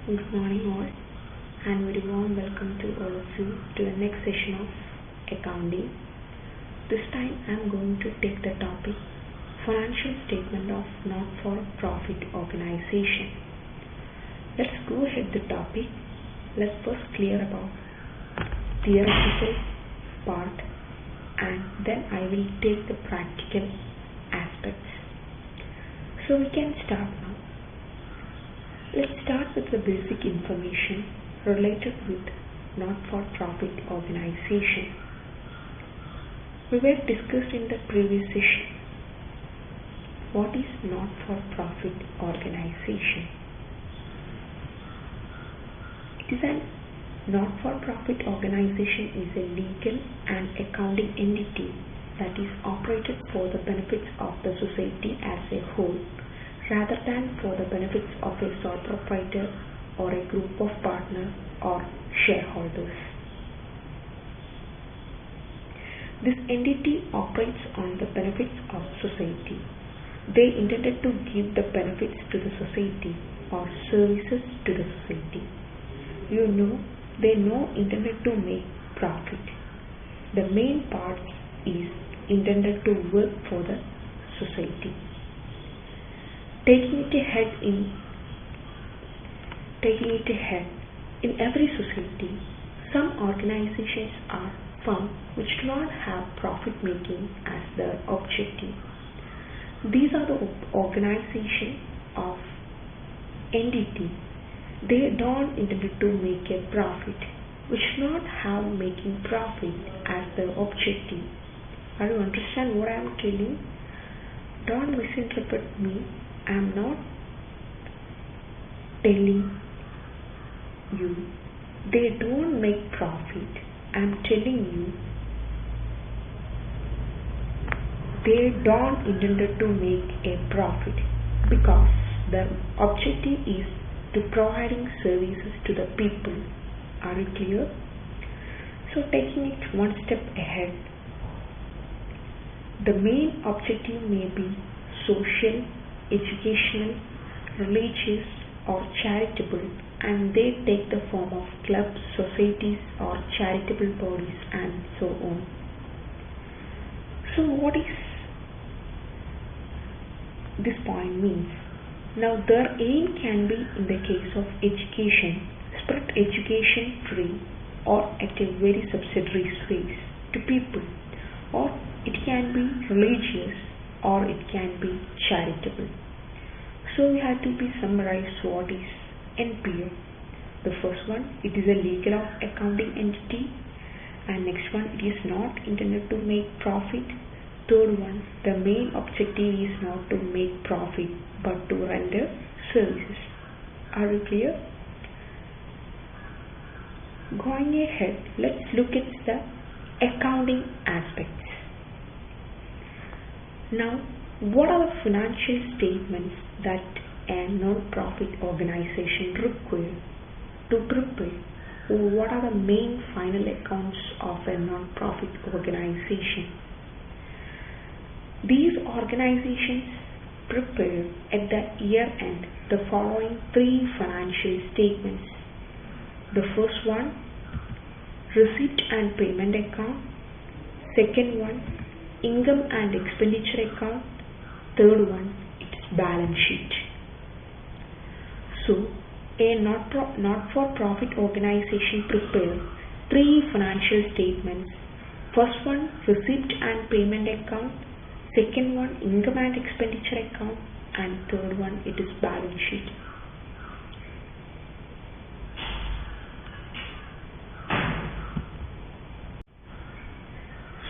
Good morning all, and very warm welcome to all of you to the next session of accounting. This time I am going to take the topic financial statement of not-for-profit organization. Let's go ahead with the topic. Let's first clear about theoretical part, and then I will take the practical aspects. So we can start now. Let's start with the basic information related with not-for-profit organization. We were discussed in the previous session. What is not-for-profit organization? It is a not-for-profit organization is a legal and accounting entity that is operated for the benefits of the society as a whole, rather than for the benefits of a sole proprietor or a group of partners or shareholders. This entity operates on the benefits of society. They intended to give the benefits to the society or services to the society. They intended to make profit. The main part is intended to work for the society. Taking it ahead, in every society, some organizations are found which do not have profit making as their objective. These are the organizations of entity. They don't intend to make a profit, which do not have making profit as their objective. Are you understand what I am telling? Don't misinterpret me. I am not telling you they don't make profit. I am telling you they don't intend to make a profit because the objective is to providing services to the people. Are you clear? So taking it one step ahead, the main objective may be social, educational, religious or charitable, and they take the form of clubs, societies or charitable bodies and so on. So what is this point means? Now their aim can be, in the case of education, spread education free or at a very subsidiary space to people, or it can be religious or it can be charitable. So we have to be summarize what is NPO. The first one, it is a legal or accounting entity, and next one, it is not intended to make profit. Third one, the main objective is not to make profit but to render services. Are you clear? Going ahead, let's look at the accounting aspects. Now, what are the financial statements that a non-profit organization requires to prepare? What are the main final accounts of a non-profit organization? These organizations prepare at the year end the following three financial statements. The first one, receipt and payment account. Second one, income and expenditure account. Third one, it's balance sheet. So a not-for-profit organization prepares three financial statements. First one, receipt and payment account. Second one, income and expenditure account, and third one, it is balance sheet.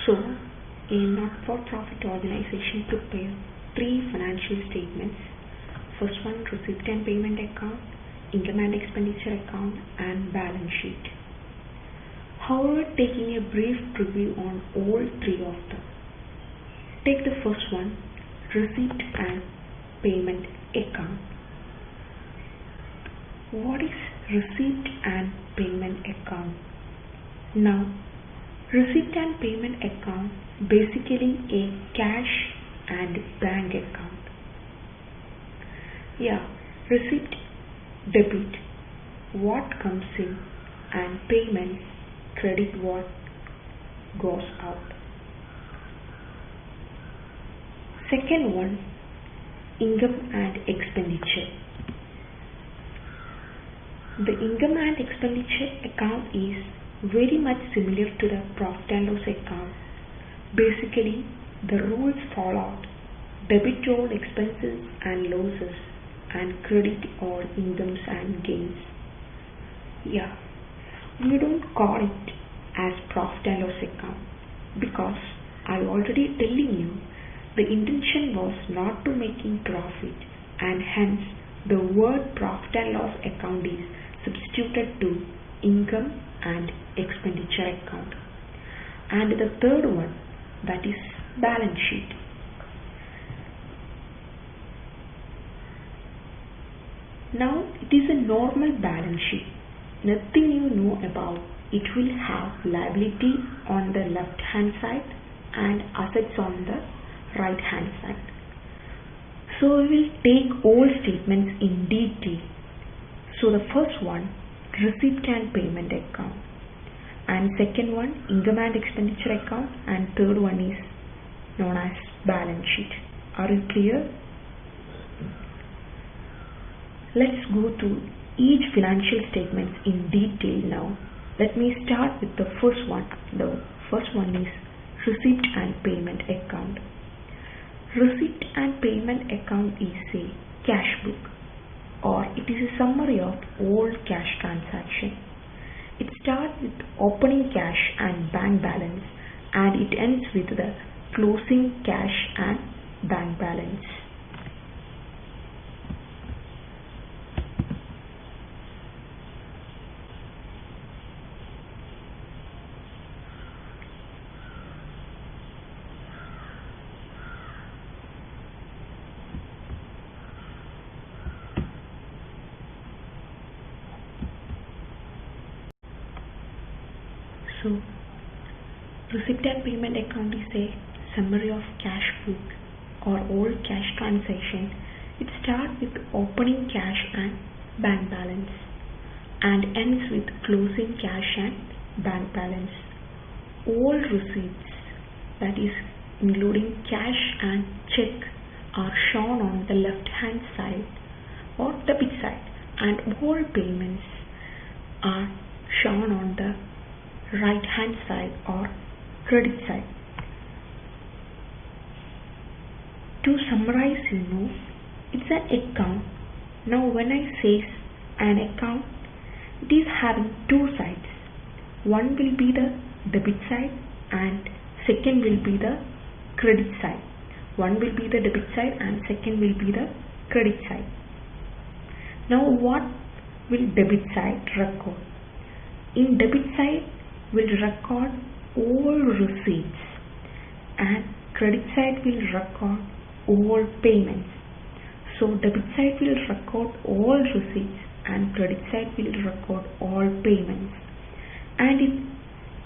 So a not-for-profit organization prepares three financial statements. First one, receipt and payment account, income and expenditure account, and balance sheet. However, taking a brief preview on all three of them. Take the first one, receipt and payment account. What is receipt and payment account? Now, receipt and payment account basically a cash and bank account. Receipt, debit, what comes in, and payments credit what goes out. Second one, income and expenditure. The income and expenditure account is very much similar to the profit and loss account. Basically, the rules fall out: debit all expenses and losses and credit all incomes and gains. Yeah, we don't call it as profit and loss account because I already telling you the intention was not to making profit, and hence the word profit and loss account is substituted to income and expenditure account. And the third one, that is balance sheet. Now it is a normal balance sheet. Nothing you know about. It will have liability on the left hand side and assets on the right hand side. So we will take all statements in detail. So the first one, receipt and payment account, and second one, income and expenditure account, and third one is known as balance sheet. Are you clear? Let's go through each financial statement in detail now. Let me start with the first one. The first one is receipt and payment account. Receipt and payment account is a cash book, or it is a summary of all cash transactions. It starts with opening cash and bank balance, and it ends with the closing cash and bank balance. So, receipt and payment account is a summary of cash book or all cash transactions. It starts with opening cash and bank balance and ends with closing cash and bank balance. All receipts, that is including cash and check, are shown on the left hand side or debit side, and all payments are shown on the right hand side or credit side. To summarize, it's an account. Now when I say an account, it is having two sides. One will be the debit side and second will be the credit side. One will be the debit side and second will be the credit side. Now what will debit side record? In debit side will record all receipts and credit side will record all payments. So debit side will record all receipts and credit side will record all payments. And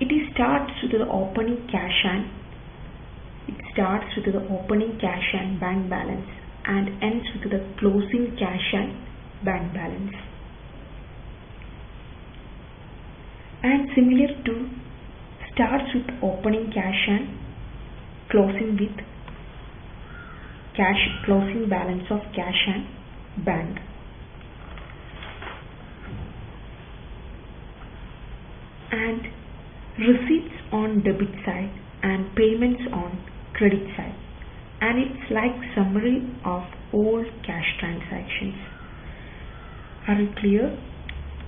it starts with the opening cash and bank balance and ends with the closing cash and bank balance. And similar to starts with opening cash and closing with closing balance of cash and bank. And receipts on debit side and payments on credit side, and it's like summary of all cash transactions. Are you clear?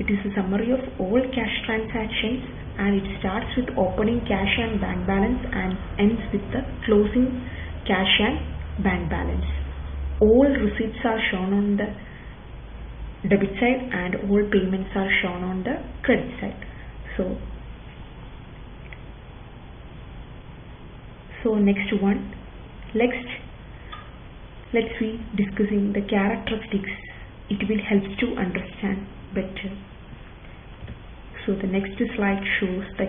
It is a summary of all cash transactions, and it starts with opening cash and bank balance and ends with the closing cash and bank balance. All receipts are shown on the debit side and all payments are shown on the credit side. So next one, let's be discussing the characteristics. It will help to understand better. So the next slide shows the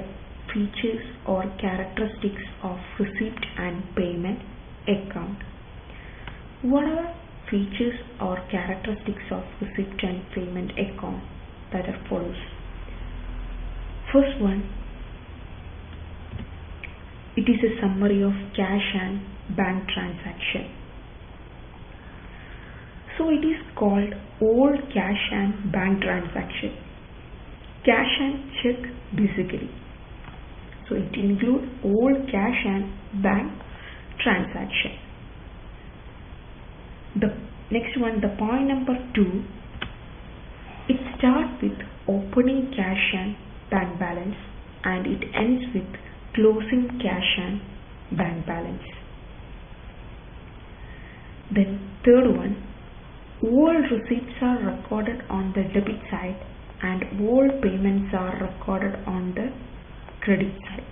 features or characteristics of receipt and payment account. What are features or characteristics of receipt and payment account that are follows. First one, it is a summary of cash and bank transaction. So it is called all cash and bank transaction. Cash and check basically. So it includes all cash and bank transaction. The next one, the point number 2, it starts with opening cash and bank balance and it ends with closing cash and bank balance. Then third one, all receipts are recorded on the debit side and all payments are recorded on the credit side.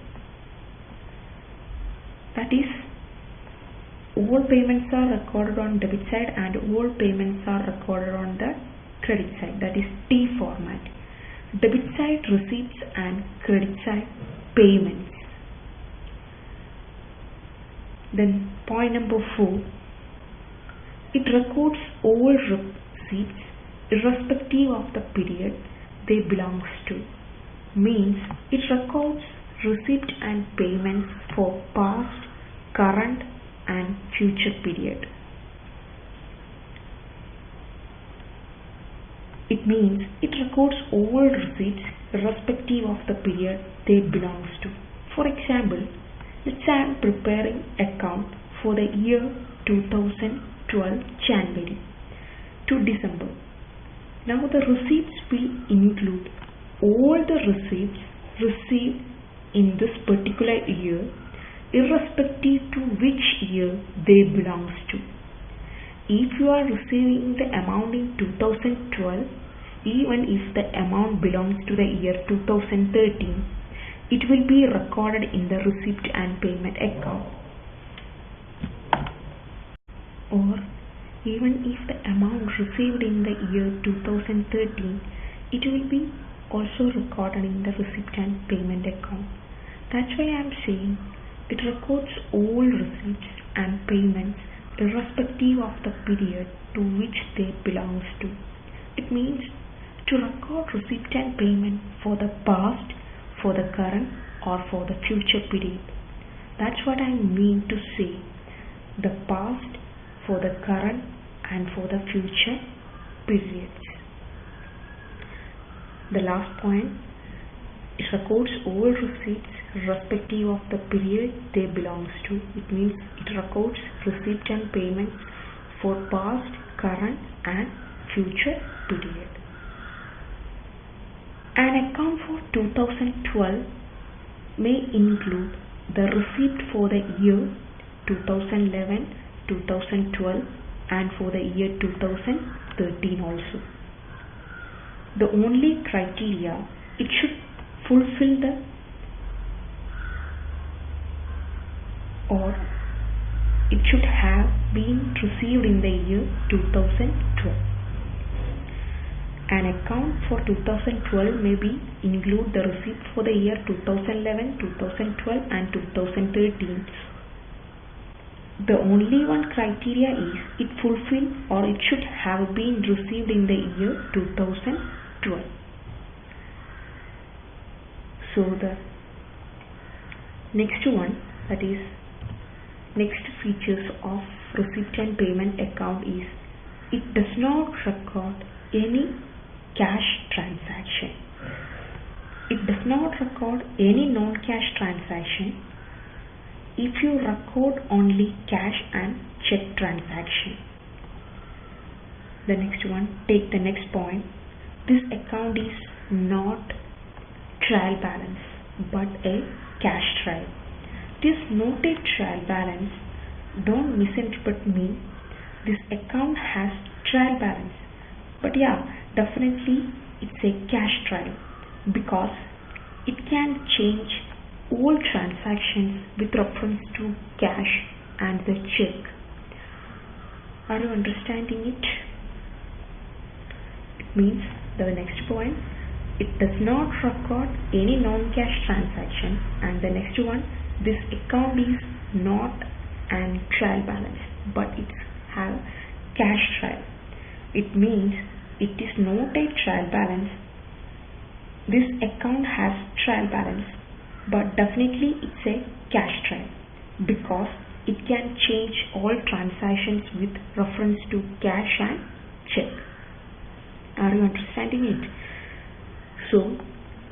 That is, all payments are recorded on debit side and all payments are recorded on the credit side. That is T format. Debit side receipts and credit side payments. Then point number 4, it records all receipts irrespective of the period they belongs to. Means it records receipt and payments for past, current and future period. It means it records all receipts irrespective of the period they belongs to. For example, let's say I am preparing account for the year 2012 January to December. Now the receipts will include all the receipts received in this particular year irrespective to which year they belongs to. If you are receiving the amount in 2012, even if the amount belongs to the year 2013, it will be recorded in the receipt and payment account. Or even if the amount received in the year 2013, it will be also recorded in the receipt and payment account. That's why I am saying it records all receipts and payments irrespective of the period to which they belongs to. It means to record receipt and payment for the past, for the current or for the future period. That's what I mean to say. The past, for the current and for the future periods. The last point, it records all receipts irrespective of the period they belongs to. It means it records receipt and payments for past, current and future period. An account for 2012 may include the receipt for the year 2011, 2012 and for the year 2013 also. The only criteria, it should fulfill the or it should have been received in the year 2012. An account for 2012 may be include the receipt for the year 2011, 2012 and 2013. The only one criteria is it fulfill or it should have been received in the year 2012. So the next one, that is next features of receipt and payment account is it does not record any cash transaction. It does not record any non-cash transaction. If you record only cash and check transaction. The next one, take the next point. This account is not trial balance but a cash trial. This not a trial balance, don't misinterpret me. This account has trial balance, but yeah, definitely it's a cash trial because it can change all transactions with reference to cash and the check. Are you understanding it? It means the next point, it does not record any non-cash transaction, and the next one, this account is not an trial balance but it have cash trial. It means it is not a trial balance this account has trial balance, but definitely it's a cash trial because it can change all transactions with reference to cash and check. Are you understanding it? So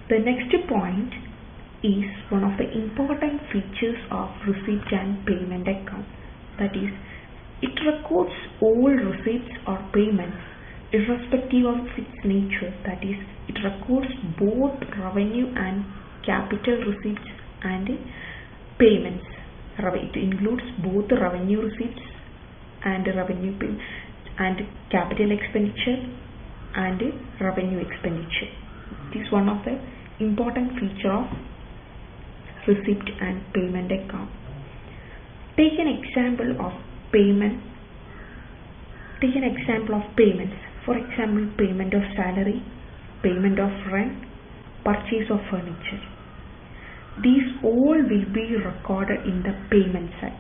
the next point is one of the important features of receipt and payment account. That is, it records all receipts or payments irrespective of its nature. That is, it records both revenue and capital receipts and payments. It includes both revenue receipts and revenue payments and capital expenditure and revenue expenditure. This is one of the important feature of receipt and payment account. Take an example of payments. For example, payment of salary, payment of rent, purchase of furniture. These all will be recorded in the payment side.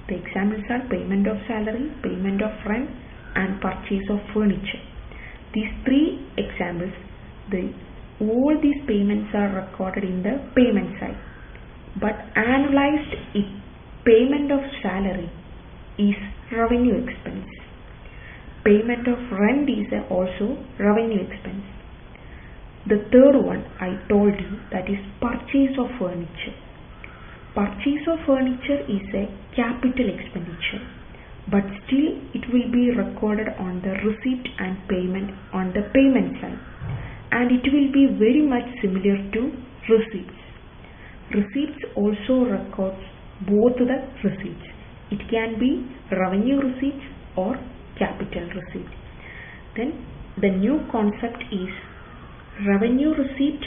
The examples are payment of salary, payment of rent, and purchase of furniture. These three examples, all these payments are recorded in the payment side. But annualized payment of salary is revenue expense. Payment of rent is also revenue expense. The third one I told you, that is purchase of furniture. Purchase of furniture is a capital expenditure, but still it will be recorded on the receipt and payment on the payment side, and it will be very much similar to receipts. Receipts also records both the receipts. It can be revenue receipts or capital receipt. Then the new concept is revenue receipt,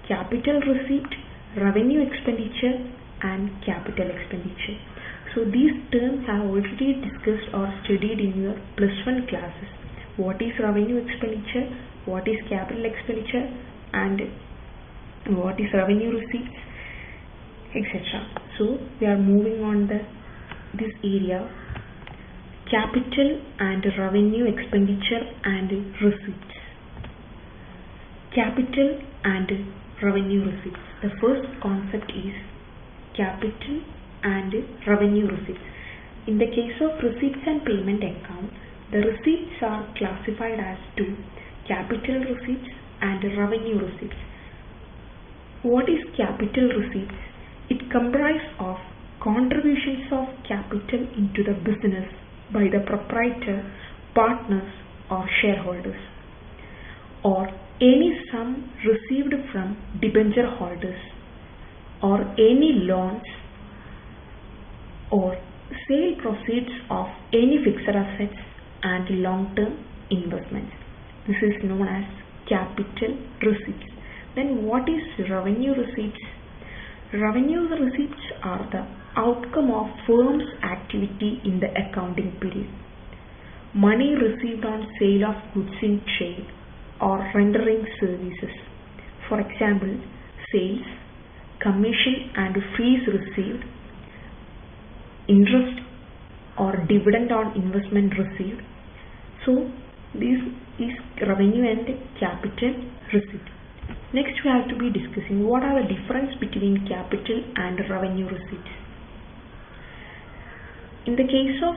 capital receipt, revenue expenditure and capital expenditure. So these terms I have already discussed or studied in your +1 classes. What is revenue expenditure, what is capital expenditure, and what is revenue receipts, etc. So we are moving on this area, capital and revenue expenditure and receipts. Capital and revenue receipts. The first concept is capital and revenue receipts. In the case of receipts and payment account, the receipts are classified as two: capital receipts and revenue receipts. What is capital receipts? It comprises of contributions of capital into the business by the proprietor, partners or shareholders, or any sum received from debenture holders, or any loans, or sale proceeds of any fixed assets and long-term investments. This is known as capital receipts. Then what is revenue receipts? Revenue receipts are the outcome of firm's activity in the accounting period. Money received on sale of goods in trade or rendering services. For example, sales, commission and fees received, interest or dividend on investment received. So this is revenue and capital receipt. Next we have to be discussing what are the difference between capital and revenue receipts. In the case of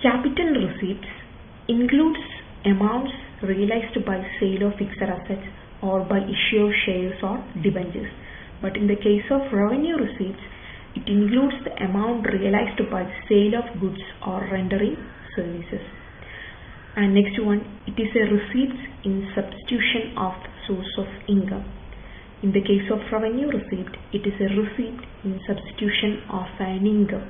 capital receipts, includes amounts realized by sale of fixed assets or by issue of shares or debentures. But in the case of revenue receipts, it includes the amount realized by sale of goods or rendering services. And next one, it is a receipt in substitution of the source of income. In the case of revenue receipt, it is a receipt in substitution of an income.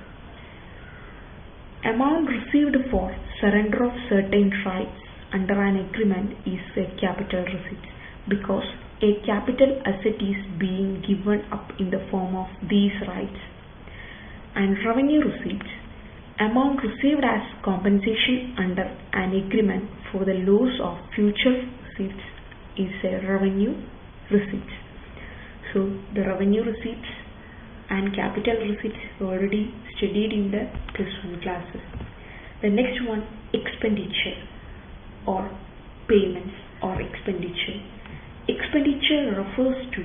Amount received for surrender of certain rights under an agreement is a capital receipt, because a capital asset is being given up in the form of these rights. And revenue receipts, amount received as compensation under an agreement for the loss of future receipts is a revenue receipt. So the revenue receipts and capital receipts already studied in the +1 classes. The next one, expenditure or payments or expenditure. Expenditure expenditure refers to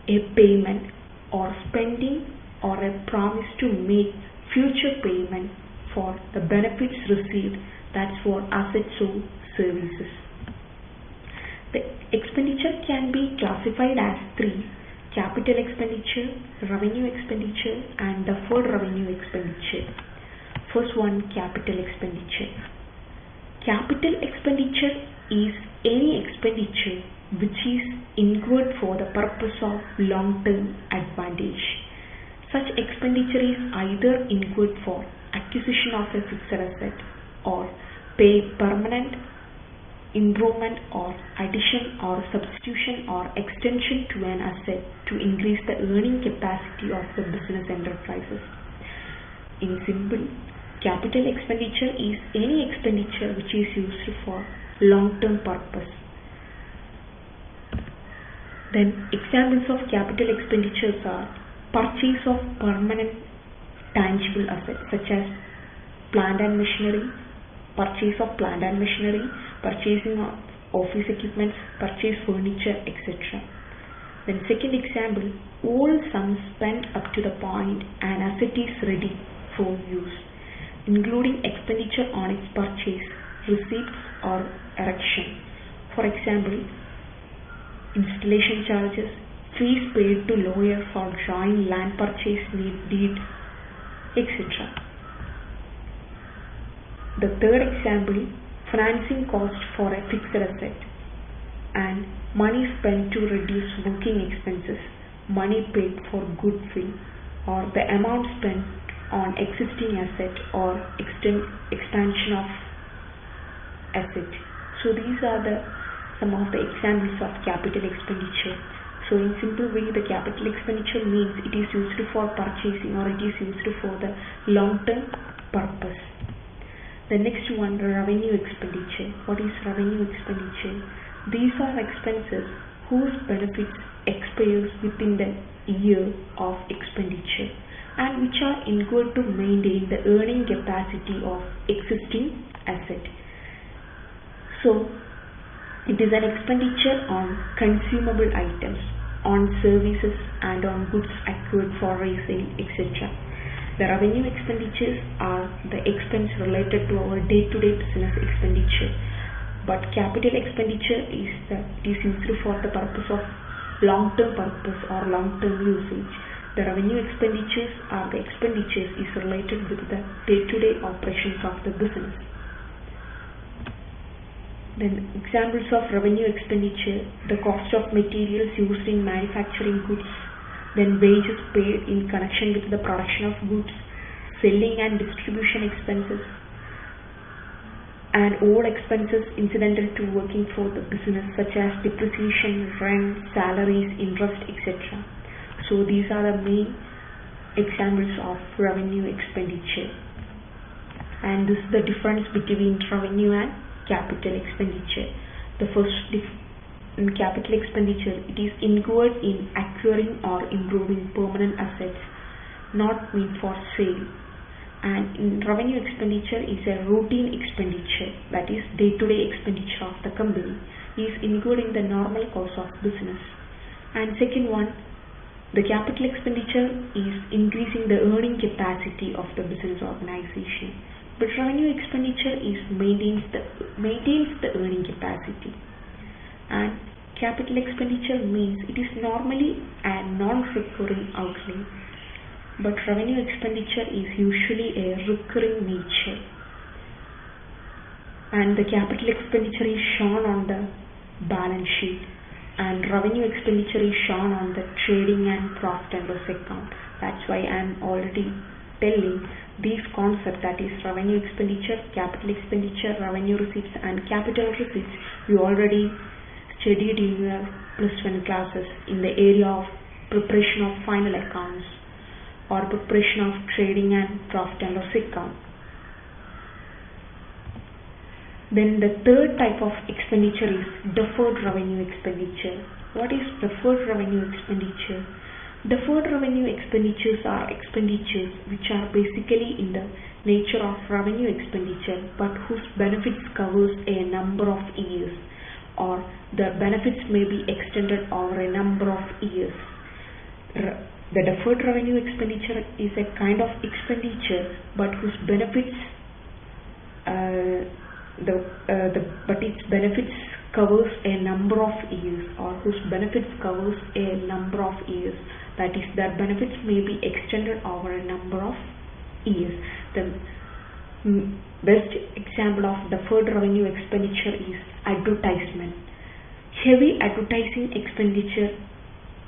a payment or spending or a promise to make future payment for the benefits received, that's for assets or services. The expenditure can be classified as three: capital expenditure, revenue expenditure, and deferred revenue expenditure. First one, capital expenditure. Capital expenditure is any expenditure which is incurred for the purpose of long-term advantage. Such expenditure is either incurred for acquisition of a fixed asset or pay permanent improvement or addition or substitution or extension to an asset to increase the earning capacity of the business enterprises. In simple, capital expenditure is any expenditure which is used for long-term purpose. Then examples of capital expenditures are purchase of permanent tangible assets such as plant and machinery, purchase of plant and machinery, purchasing of office equipments, purchase furniture, etc. Then second example, all sums spent up to the point an asset is ready for use, including expenditure on its purchase, receipts or erection. For example, installation charges, fees paid to lawyer for drawing land purchase deed, etc. The third example, financing cost for a fixed asset and money spent to reduce working expenses, money paid for goodwill, or the amount spent on existing asset or expansion of asset. So these are some of the examples of capital expenditure. So in simple way, the capital expenditure means it is used for purchasing or it is used for the long-term purpose. The next one, revenue expenditure. What is revenue expenditure? These are expenses whose benefits expires within the year of expenditure and which are incurred to maintain the earning capacity of existing asset. So it is an expenditure on consumable items, on services and on goods acquired for resale, etc. The revenue expenditures are the expense related to our day-to-day business expenditure, but capital expenditure is used for the purpose of long-term purpose or long-term usage. The revenue expenditures are the expenditures is related with the day-to-day operations of the business. Then examples of revenue expenditure: the cost of materials used in manufacturing goods, then wages paid in connection with the production of goods, selling and distribution expenses, and all expenses incidental to working for the business such as depreciation, rent, salaries, interest, etc. So these are the main examples of revenue expenditure. And this is the difference between revenue and capital expenditure. The first in capital expenditure, it is incurred in acquiring or improving permanent assets not meant for sale, and in revenue expenditure is a routine expenditure, that is day-to-day expenditure of the company, is incurred in the normal course of business. And second one, the capital expenditure is increasing the earning capacity of the business organization, but revenue expenditure is maintains the earning capacity. And capital expenditure means it is normally a non-recurring outlay, but revenue expenditure is usually a recurring nature, and the capital expenditure is shown on the balance sheet and revenue expenditure is shown on the trading and profit and loss account. That's why I am already telling these concepts, that is revenue expenditure, capital expenditure, revenue receipts and capital receipts. You already studied in your +1 classes in the area of preparation of final accounts or preparation of trading and profit and loss account. Then the third type of expenditure is deferred revenue expenditure. What is deferred revenue expenditure? Deferred revenue expenditures are expenditures which are basically in the nature of revenue expenditure but whose benefits covers a number of years. or the benefits may be extended over a number of years. The deferred revenue expenditure is a kind of expenditure but whose benefits its benefits covers a number of years, or whose benefits covers a number of years. That is, their benefits may be extended over a number of years. The best example of deferred revenue expenditure is advertisement. Heavy advertising expenditure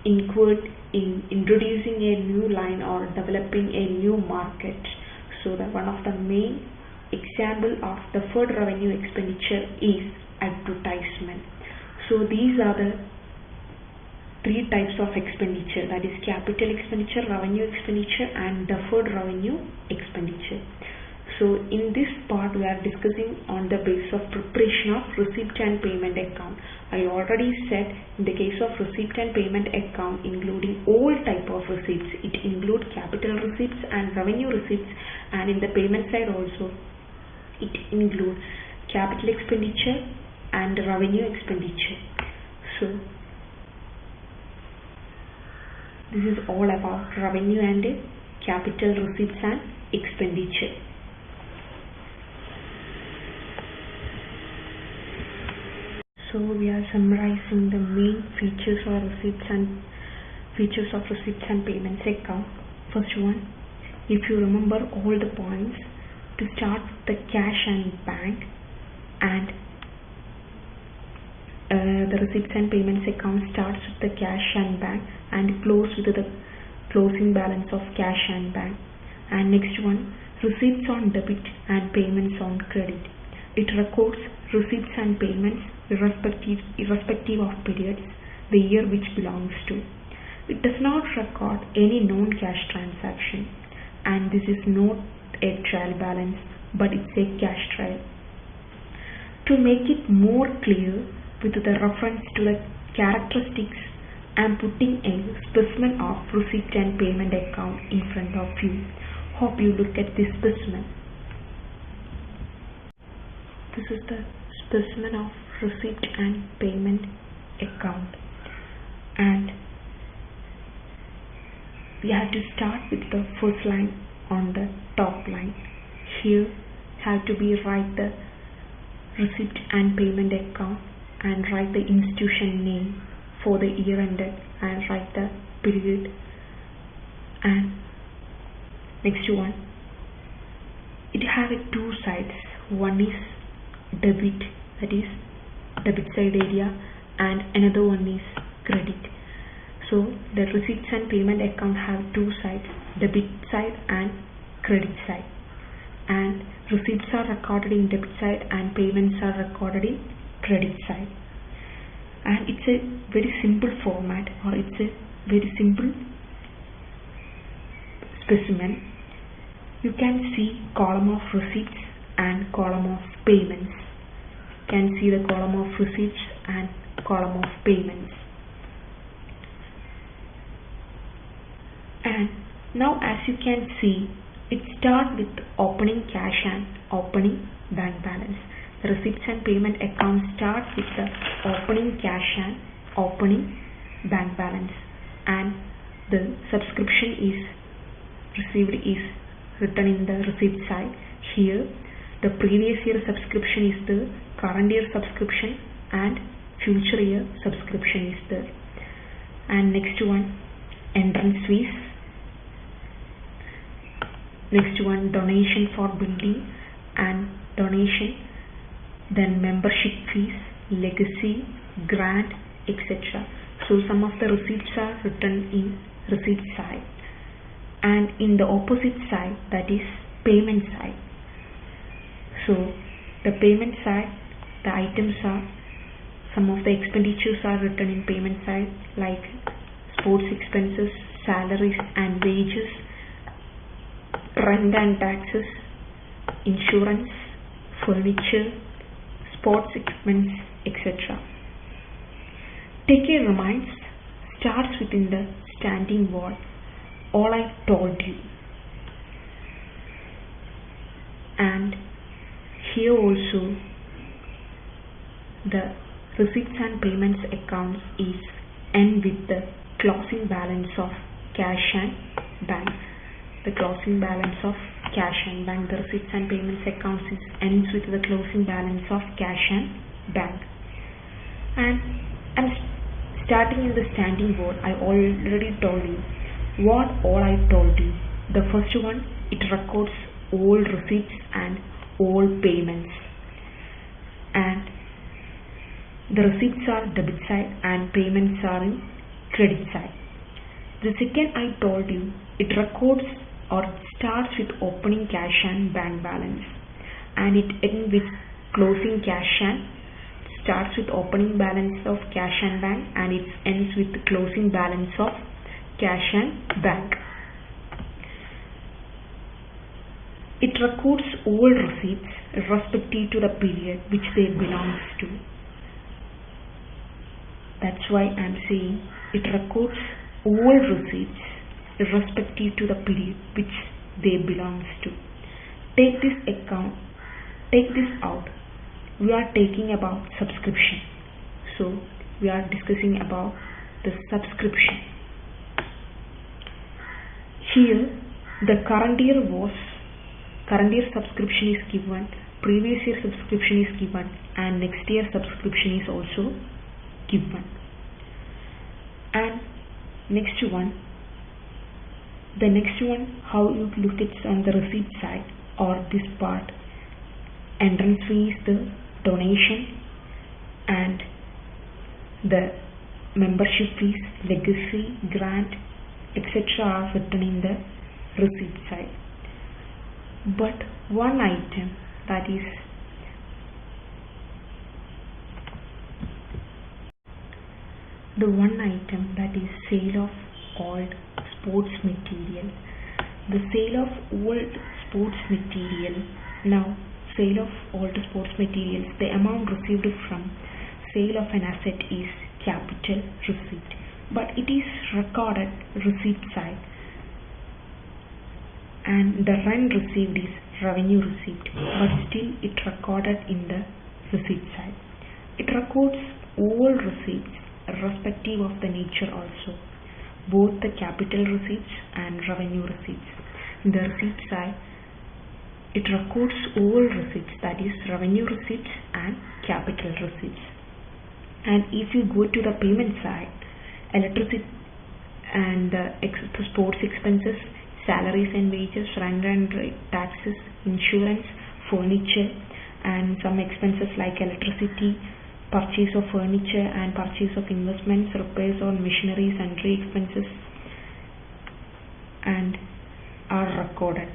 incurred in introducing a new line or developing a new market. So one of the main example of deferred revenue expenditure is advertisement. So these are the three types of expenditure, that is capital expenditure, revenue expenditure and deferred revenue expenditure. So in this part we are discussing on the basis of preparation of receipt and payment account. I already said in the case of receipt and payment account, including all type of receipts, it includes capital receipts and revenue receipts, and in the payment side also it includes capital expenditure and revenue expenditure. So this is all about revenue and capital receipts and expenditure. So we are summarizing the main features of receipts and payments account. First one, if you remember all the points, to start with the cash and bank, and the receipts and payments account starts with the cash and bank and close with the closing balance of cash and bank. And next one, receipts on debit and payments on credit. It records receipts and payments irrespective of periods, the year which belongs to. It does not record any non-cash transaction, and this is not a trial balance but it's a cash trial. To make it more clear with the reference to the characteristics, I am putting a specimen of receipt and payment account in front of you. Hope you look at this specimen. This is the specimen of receipt and payment account, and we have to start with the first line on the top line. Here have to be write the receipt and payment account and write the institution name for the year ended and write the period. And next one, it have two sides. One is debit, that is debit side area, and another one is credit. So the receipts and payment account have two sides, debit side and credit side, and receipts are recorded in debit side and payments are recorded in credit side. And it's a very simple format, or it's a very simple specimen. You can see column of receipts and column of payments. You can see the column of receipts and column of payments. And now as you can see, it starts with opening cash and opening bank balance. The receipts and payment account starts with the opening cash and opening bank balance, and the subscription is received is written in the receipt side. Here the previous year subscription is there, current year subscription and future year subscription is there. And next one, entrance fees. Next one, donation for building and donation, then membership fees, legacy, grant, etc. So some of the receipts are written in receipt side, and in the opposite side, that is payment side. So the payment side, the items are, some of the expenditures are written in payment side, like sports expenses, salaries and wages, rent and taxes, insurance, furniture, sports equipment, etc. Take a reminds starts within the standing word, all I told you. And here also the receipts and payments accounts is end with the closing balance of cash and bank. The closing balance of cash and bank. The receipts and payments accounts is ends with the closing balance of cash and bank. And I'm starting in the standing word. I already told you what all I told you. The first one, it records all receipts and all payments, and the receipts are debit side and payments are in credit side. The second, I told you, it records or starts with opening cash and bank balance, and it ends with closing cash and starts with opening balance of cash and bank, and it ends with the closing balance of cash and bank. It records all receipts respective to the period which they belongs to. That's why I'm saying it records all receipts irrespective to the period which they belongs to. Take this out. We are taking about subscription. So we are discussing about the subscription. Here the current year subscription is given, previous year subscription is given, and next year subscription is also given. And the next one, how you look at on the receipt side or this part, entrance fee is the donation, and the membership fees, legacy, grant, etc. are written in the receipt side. But one item, that is sale of old sports material. The sale of old sports material. Now, sale of old sports materials, the amount received from sale of an asset is capital receipt, but it is recorded receipt side, and the rent received is revenue received, but still it recorded in the receipt side. It records all receipts irrespective of the nature also, both the capital receipts and revenue receipts. In the receipt side, it records all receipts, that is revenue receipts and capital receipts. And if you go to the payment side, electricity and sports expenses, salaries and wages, rent and taxes, insurance, furniture, and some expenses like electricity, purchase of furniture and purchase of investments, repairs on machinery, sundry expenses, and are recorded.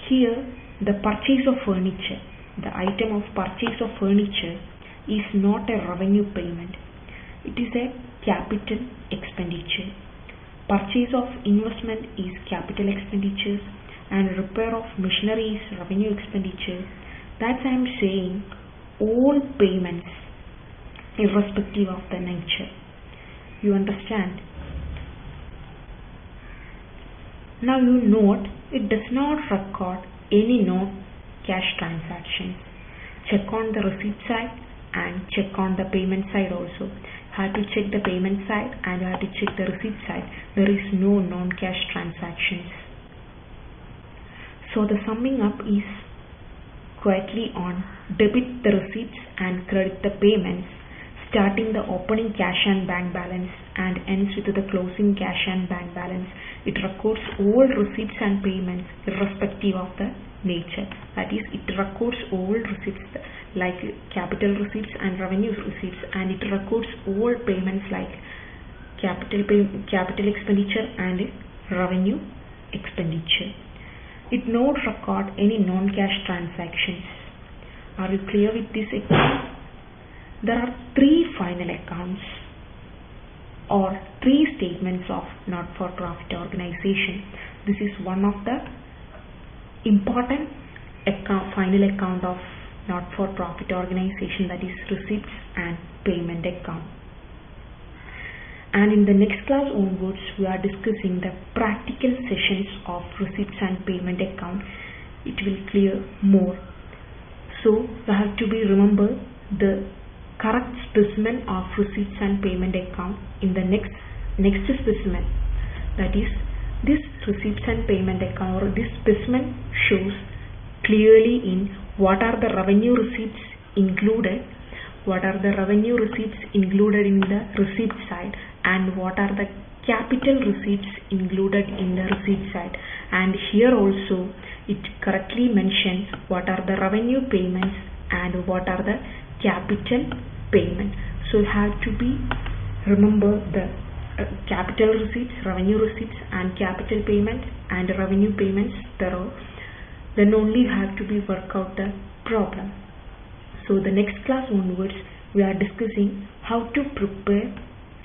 Here, the purchase of furniture, the item of purchase of furniture is not a revenue payment. It is a capital expenditure. Purchase of investment is capital expenditures, and repair of machinery is revenue expenditure. That's I am saying all payments irrespective of the nature. You understand? Now you note it does not record any non-cash transactions. Check on the receipt side and check on the payment side also. Have to check the payment side and you have to check the receipt side. There is no non-cash transactions. So the summing up is quietly on debit the receipts and credit the payments, starting the opening cash and bank balance and ends with the closing cash and bank balance. It records all receipts and payments irrespective of the nature. That is, it records all receipts like capital receipts and revenue receipts, and it records all payments like capital expenditure and revenue expenditure. It not record any non-cash transactions. Are you clear with this account? There are 3 final accounts or 3 statements of not-for-profit organization. This is one of the important final account of not-for-profit organization, that is receipts and payment account. And in the next class onwards, we are discussing the practical sessions of receipts and payment account. It will clear more. So you have to remember the correct specimen of receipts and payment account in the next specimen. That is, this receipts and payment account, or this specimen shows clearly in what are the revenue receipts included, what are the revenue receipts included in the receipt side, and what are the capital receipts included in the receipt side. And here also it correctly mentions what are the revenue payments and what are the capital payments. So you have to remember the capital receipts, revenue receipts, and capital payments and revenue payments thorough. Then only you have to work out the problem. So the next class onwards we are discussing how to prepare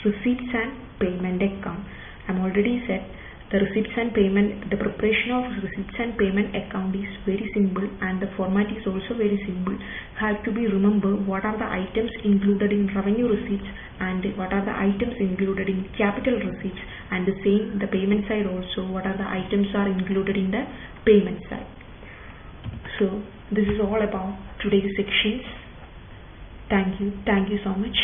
receipts and payment account. I'm already said the receipts and payment, the preparation of receipts and payment account is very simple, and the format is also very simple. Have to remember what are the items included in revenue receipts and what are the items included in capital receipts, and the same the payment side also, what are the items are included in the payment side. So this is all about today's sections. Thank you so much.